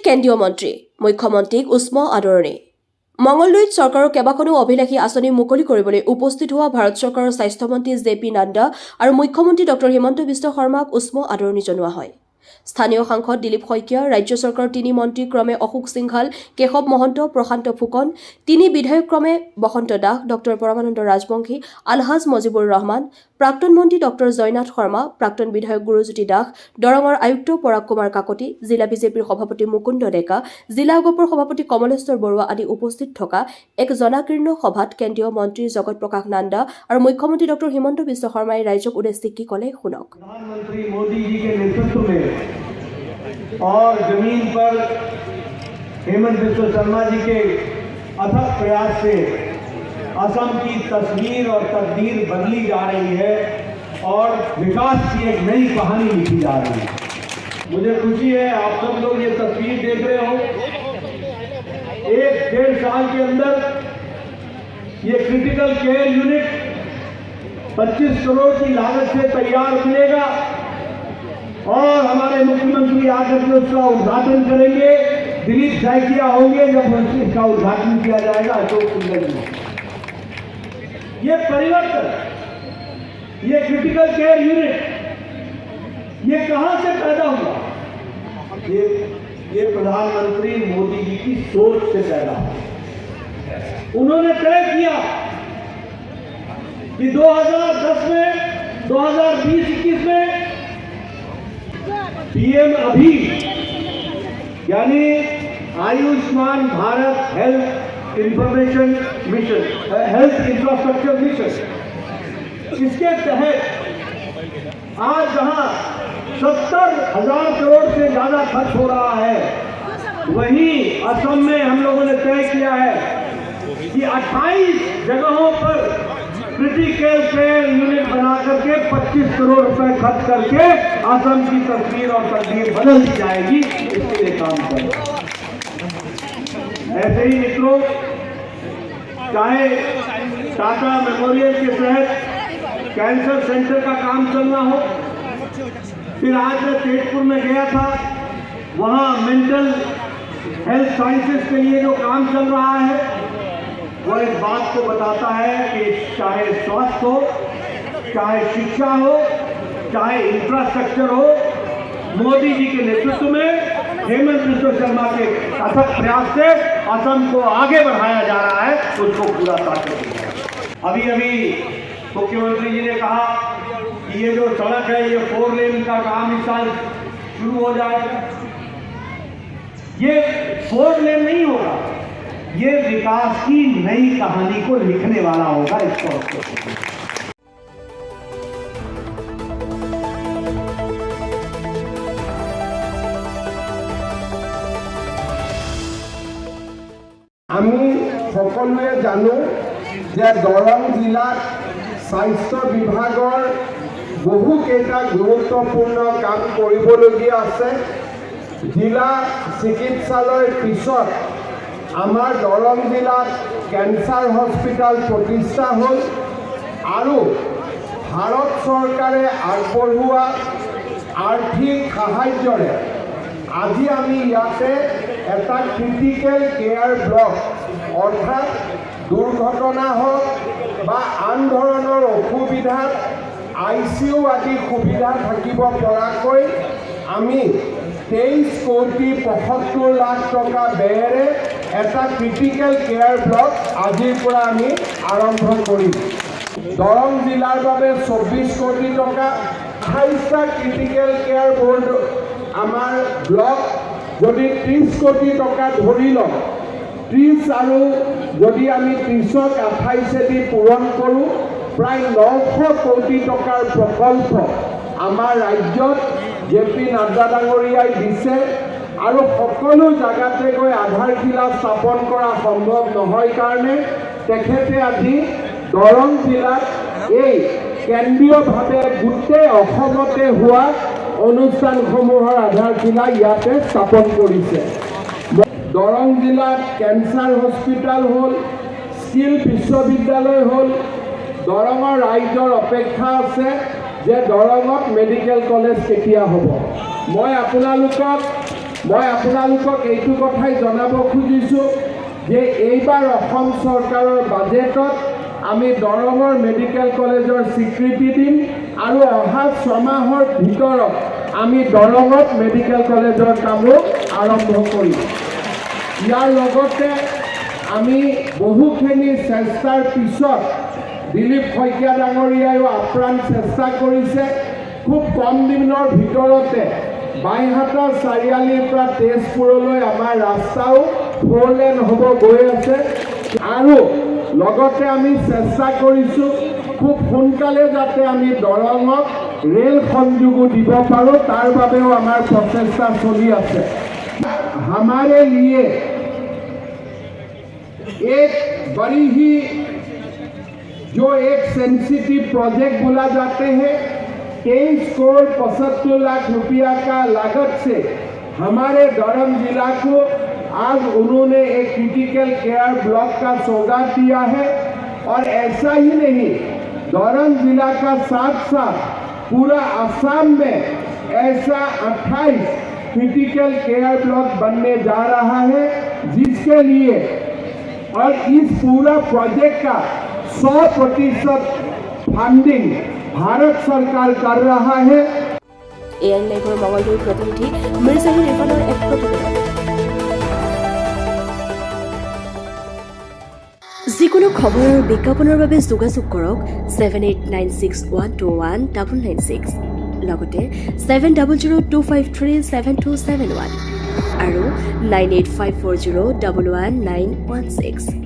কেন্দ্ৰীয় মন্ত্ৰী মুখ্যমন্ত্ৰীক উষ্ম আদৰণি মঙলদৈত চৰকাৰৰ কেইবাখনো অভিলাষী আঁচনি মুকলি কৰিবলৈ উপস্থিত হোৱা ভাৰত চৰকাৰৰ স্বাস্থ্যমন্ত্ৰী JP নাড্ডা আৰু মুখ্যমন্ত্ৰী ডক্টৰ হিমন্ত বিশ্ব শৰ্মাক উষ্ম আদৰণি জনোৱা হয়। স্থানীয় সাংসদ দিলীপ শইকীয়া, ৰাজ্য চৰকাৰৰ তিনি মন্ত্ৰী ক্ৰমে অশোক সিংঘাল, কেশৱ মহন্ত, প্ৰশান্ত ফুকন, তিনি বিধায়ক ক্ৰমে বসন্ত দাস, ডক্টৰ পৰমানন্দ ৰাজবংশী, আলহাজ মজিবুৰ ৰহমান, প্ৰাক্তন মন্ত্ৰী ডক্টৰ জয়নাথ শৰ্মা, প্ৰাক্তন বিধায়ক গুৰুজ্যোতি দাস, দৰঙৰ আয়ুক্ত পৰাগ কুমাৰ কাকতি, জিলা বিজেপিৰ সভাপতি মুকুন্দ ডেকা, জিলা আগপৰ সভাপতি কমলেশ্বৰ বৰুৱা আদি উপস্থিত থকা এক জনাকীৰ্ণ সভাত কেন্দ্ৰীয় মন্ত্ৰী জগত প্ৰকাশ নাড্ডা আৰু মুখ্যমন্ত্ৰী ডক্টৰ হিমন্ত বিশ্ব শৰ্মাই ৰাইজক উদ্দেশ্যি কি ক'লে শুনক। प्रधानमंत्री मोदी जी के नेतृत्व में और जमीन पर हेमंत बिस्व शर्मा जी के अथक प्रयास से असम की तस्वीर और तकदीर बदली जा रही है और विकास की एक नई कहानी लिखी जा रही है। मुझे खुशी है आप सब लोग ये तस्वीर देख रहे हो। 1-1.5 साल के अंदर ये क्रिटिकल केयर यूनिट 25 करोड़ की लागत से तैयार मिलेगा और हमारे मुख्यमंत्री आकर के उसका उद्घाटन करेंगे। दिलीप सैकिया होंगे जब इसका उद्घाटन किया जाएगा अशोक सिंघल में। ये परिवर्तन, ये क्रिटिकल केयर यूनिट, ये कहां से पैदा हुआ? ये प्रधानमंत्री मोदी जी की सोच से पैदा हुआ। उन्होंने तय किया कि 2010 में 2020-21 में PM अभी यानी Ayushman Bharat health information mission, health infrastructure mission, इसके तहत आज जहां 70,000 करोड़ से ज्यादा खर्च हो रहा है, वहीं असम में हम लोगों ने तय किया है कि 28 जगहों पर क्रिटिकल केयर यूनिट बना करके 25 करोड़ रुपए खर्च करके असम की तस्वीर और तकदीर बदल दी जाएगी। इसके लिए काम करें। ऐसे ही मित्रों, चाहे टाटा मेमोरियल के तहत कैंसर सेंटर का काम चलना हो, फिर आज मैं तेजपुर में गया था, वहां मेंटल हेल्थ साइंसेस के लिए जो काम चल रहा है वो इस बात को बताता है कि चाहे स्वास्थ्य हो, चाहे शिक्षा हो, चाहे इंफ्रास्ट्रक्चर हो, मोदी जी के नेतृत्व में हेमंत बिस्व शर्मा के अथक प्रयास से असम को आगे बढ़ाया जा रहा है, उसको पूरा ताकत है। अभी मुख्यमंत्री जी ने कहा कि ये जो सड़क है ये 4 लेन का काम इस साल शुरू हो जाएगा। ये 4 लेन नहीं होगा, ये विकास की नई कहानी को लिखने वाला होगा। इसको আমি সকলোৱে জানো যে দৰং জিলাত স্বাস্থ্য বিভাগৰ বহুকেইটা গুৰুত্বপূৰ্ণ কাম কৰিবলগীয়া আছে। জিলা চিকিৎসালয়ৰ পিছত আমাৰ দৰং জিলাত কেঞ্চাৰ হস্পিটাল প্ৰতিষ্ঠা হ'ল আৰু ভাৰত চৰকাৰে আগবঢ়োৱা আৰ্থিক সাহায্যৰে আজি আমি ইয়াতে এটা ক্ৰিটিকেল কেয়াৰ ব্লক অৰ্থাৎ দুৰ্ঘটনা হওক বা আন ধৰণৰ অসুবিধাত ICU আদি সুবিধা থাকিব পৰাকৈ আমি 23 কোটি 75 লাখ টকা ব্যয়েৰে এটা ক্ৰিটিকেল কেয়াৰ ব্লক আজিৰ পৰা আমি আৰম্ভ কৰিম। দৰং জিলাৰ বাবে 24 কোটি টকা, 28টা ক্ৰিটিকেল কেয়াৰ বৰ্ড আমাৰ ব্লক যদি 30 কোটি টকা ধৰি লওঁ, 30 আৰু যদি আমি 30ক 28 পূৰণ কৰোঁ, প্ৰায় 900 কোটি টকাৰ প্ৰকল্প আমাৰ ৰাজ্যত JP নাড্ডা ডাঙৰীয়াই দিছে আৰু সকলো জাগাতে গৈ আধাৰশিলা স্থাপন কৰা সম্ভৱ নহয় কাৰণে তেখেতে আজি দৰং জিলাত এই কেন্দ্ৰীয়ভাৱে গোটেই অসমতে হোৱা অনুষ্ঠানসমূহৰ আধাৰশিলা ইয়াতে স্থাপন কৰিছে। দৰং জিলাত কেঞ্চাৰ হস্পিটাল হ'ল, স্কিল বিশ্ববিদ্যালয় হ'ল। দৰঙৰ ৰাইজৰ অপেক্ষা আছে যে দৰঙত মেডিকেল কলেজ কেতিয়া হ'ব। মই আপোনালোকক মই আপোনালোকক এইটো কথাই জনাব খুজিছোঁ যে এইবাৰ অসম চৰকাৰৰ বাজেটত আমি দৰঙৰ মেডিকেল কলেজৰ স্বীকৃতি দিম আৰু অহা 6 মাহৰ ভিতৰত আমি দৰঙত মেডিকেল কলেজৰ কামো আৰম্ভ কৰিম। ইয়াৰ লগতে আমি বহুখিনি চেষ্টাৰ পিছত দিলীপ শইকীয়া ডাঙৰীয়ায়ো আপ্ৰাণ চেষ্টা কৰিছে। খুব কম দিনৰ ভিতৰতে বাইহাটা চাৰিআলিৰ পৰা তেজপুৰলৈ আমাৰ ৰাস্তাও 4 লেন হ'ব গৈ আছে আৰু লগতে আমি চেষ্টা কৰিছোঁ খুব সোনকালে যাতে আমি দৰঙক ৰেল সংযোগো দিব পাৰোঁ, তাৰ বাবেও আমাৰ প্ৰচেষ্টা চলি আছে। हमारे लिए एक बड़ी ही जो एक सेंसिटिव प्रोजेक्ट बोला जाते हैं 23 करोड़ 75 लाख रुपया का लागत से हमारे दरंग जिला को आज उन्होंने एक क्रिटिकल केयर ब्लॉक का सौगात दिया है। और ऐसा ही नहीं, दरंग जिला का साथ साथ पूरा असम में ऐसा 28 क्रिटिकल केयर ब्लॉक बनने जा रहा है, जिसके लिए और इस पूरा प्रोजेक्ट का 100% फंडिंग भारत सरकार कर रहा है। AN লাইভৰ মঙলদৈৰ প্ৰতিনিধি মিৰ্জাহিৰ ইৰফানৰ এক প্ৰতিবেদন। যিকোনো খবৰ আৰু বিজ্ঞাপনৰ বাবে যোগাযোগ কৰক 7896121996 লগতে 7002537271 আৰু 9854011916।